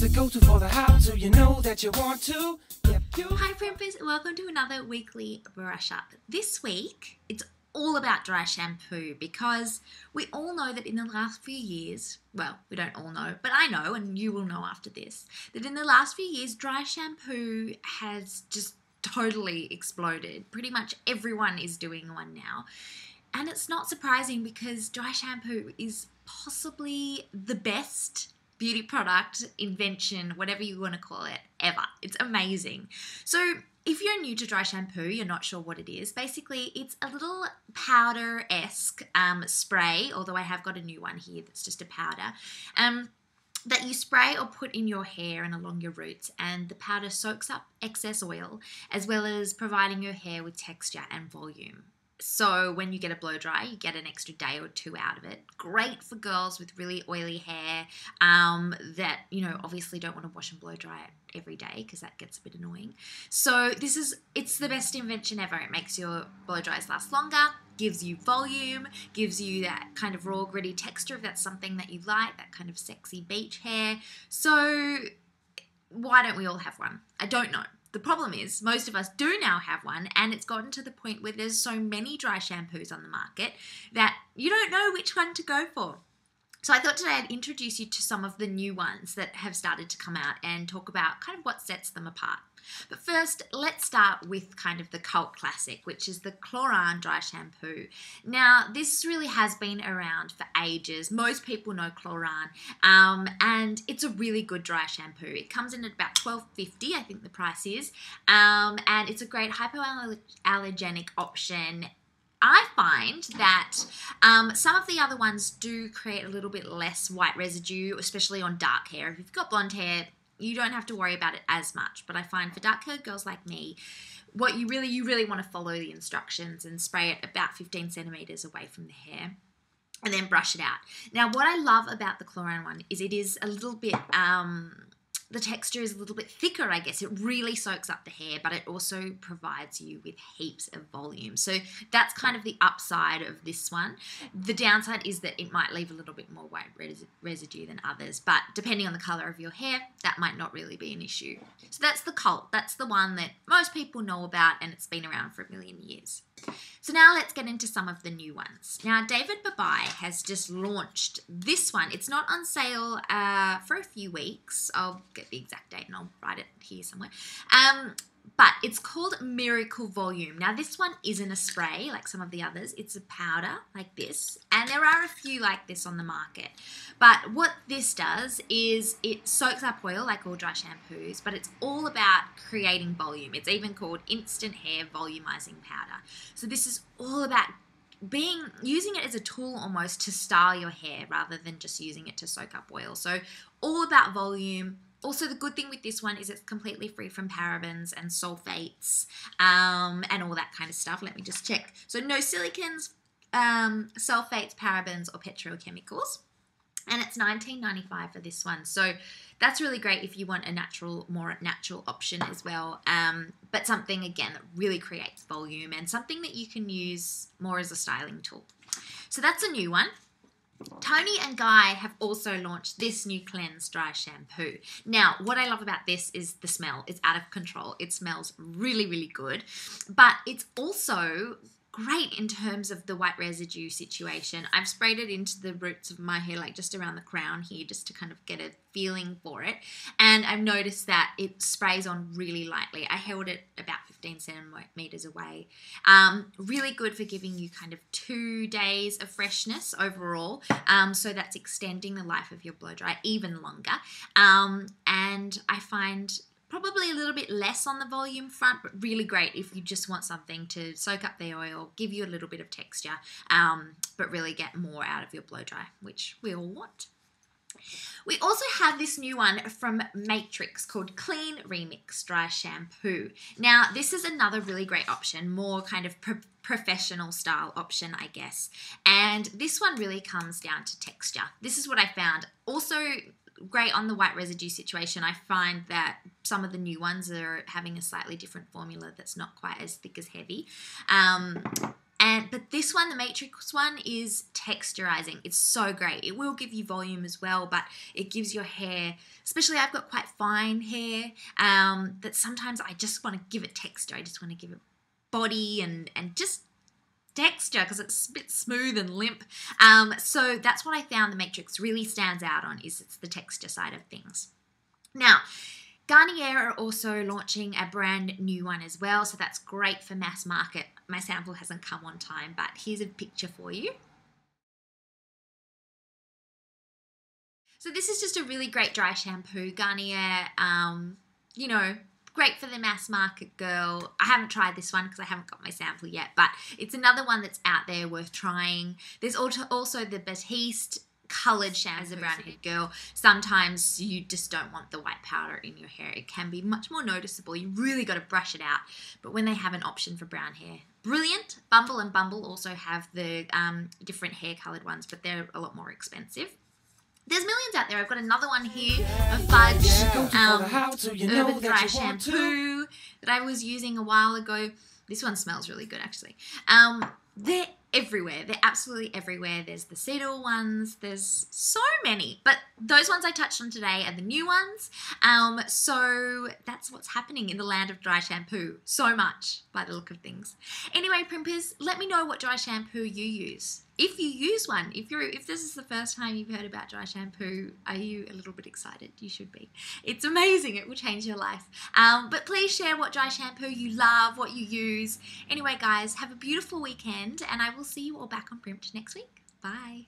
It's the go-to for the how-to, you know that you want to. Yep, Hi Primpers, welcome to another weekly brush up. This week, it's all about dry shampoo because we all know that in the last few years, well, we don't all know, but I know and you will know after this, that in the last few years, dry shampoo has just totally exploded. Pretty much everyone is doing one now. And it's not surprising because dry shampoo is possibly the best beauty product, invention, whatever you want to call it, ever. It's amazing. So if you're new to dry shampoo, you're not sure what it is, basically it's a little powder-esque spray, although I have got a new one here that's just a powder, that you spray or put in your hair and along your roots, and the powder soaks up excess oil as well as providing your hair with texture and volume. So when you get a blow dry, you get an extra day or two out of it. Great for girls with really oily hair that, you know, obviously don't want to wash and blow dry it every day because that gets a bit annoying. So it's the best invention ever. It makes your blow dries last longer, gives you volume, gives you that kind of raw, gritty texture if that's something that you like, that kind of sexy beach hair. So why don't we all have one? I don't know. The problem is most of us do now have one, and it's gotten to the point where there's so many dry shampoos on the market that you don't know which one to go for. So I thought today I'd introduce you to some of the new ones that have started to come out and talk about kind of what sets them apart. But first, let's start with kind of the cult classic, which is the Chlorine dry shampoo. Now, this really has been around for ages. Most people know Chlorine, and it's a really good dry shampoo. It comes in at about $12.50, I think the price is, and it's a great hypoallergenic option. I find that some of the other ones do create a little bit less white residue, especially on dark hair. If you've got blonde hair, you don't have to worry about it as much. But I find for dark-haired girls like me, what you really want to follow the instructions and spray it about 15 centimeters away from the hair and then brush it out. Now, what I love about the Chlorine one is it is a little bit... the texture is a little bit thicker, I guess. It really soaks up the hair, but it also provides you with heaps of volume. So that's kind of the upside of this one. The downside is that it might leave a little bit more white residue than others, but depending on the color of your hair, that might not really be an issue. So that's the cult. That's the one that most people know about, and it's been around for a million years. So now let's get into some of the new ones. Now, David Babai has just launched this one. It's not on sale for a few weeks. I'll get the exact date and I'll write it here somewhere. But it's called Miracle Volume. Now, this one isn't a spray like some of the others. It's a powder like this. And there are a few like this on the market. But what this does is it soaks up oil like all dry shampoos, but it's all about creating volume. It's even called Instant Hair Volumizing Powder. So this is all about using it as a tool almost to style your hair rather than just using it to soak up oil. So all about volume. Also, the good thing with this one is it's completely free from parabens and sulfates and all that kind of stuff. Let me just check. So no silicones, sulfates, parabens, or petrochemicals. And it's $19.95 for this one. So that's really great if you want a more natural option as well. But something, again, that really creates volume and something that you can use more as a styling tool. So that's a new one. Tony and Guy have also launched this new Cleanse Dry Shampoo. Now, what I love about this is the smell. It's out of control. It smells really, really good. But it's also great in terms of the white residue situation. I've sprayed it into the roots of my hair, like just around the crown here, just to kind of get a feeling for it. And I've noticed that it sprays on really lightly. I held it about 15 centimeters away. Really good for giving you kind of 2 days of freshness overall. So that's extending the life of your blow dry even longer. And I find probably a little bit less on the volume front, but really great if you just want something to soak up the oil, give you a little bit of texture, but really get more out of your blow dry, which we all want. We also have this new one from Matrix called Clean Remix Dry Shampoo. Now, this is another really great option, more kind of professional style option, I guess. And this one really comes down to texture. This is what I found. Also, great on the white residue situation. I find that some of the new ones are having a slightly different formula that's not quite as thick as heavy. But this one, the Matrix one, is texturizing. It's so great. It will give you volume as well, but it gives your hair, especially I've got quite fine hair, that sometimes I just want to give it texture. I just want to give it body and just texture because it's a bit smooth and limp. So that's what I found the Matrix really stands out on, is it's the texture side of things. Now, Garnier are also launching a brand new one as well, so that's great for mass market. My sample hasn't come on time, but here's a picture for you. So this is just a really great dry shampoo. Garnier, you know, great for the mass market girl. I haven't tried this one because I haven't got my sample yet, but it's another one that's out there worth trying. There's also the Batiste coloured shampoo as a brown haired girl. Sometimes you just don't want the white powder in your hair. It can be much more noticeable. You really got to brush it out. But when they have an option for brown hair, brilliant. Bumble and Bumble also have the different hair coloured ones, but they're a lot more expensive. There's millions out there. I've got another one here, a Fudge Urban Dry Shampoo that I was using a while ago. This one smells really good, actually. They're everywhere. They're absolutely everywhere. There's the cedar ones. There's so many. But those ones I touched on today are the new ones. So that's what's happening in the land of dry shampoo. So much, by the look of things. Anyway, Primpers, let me know what dry shampoo you use. If you use one, if this is the first time you've heard about dry shampoo, are you a little bit excited? You should be. It's amazing. It will change your life. But please share what dry shampoo you love, what you use. Anyway, guys, have a beautiful weekend, and I will see you all back on Primped next week. Bye.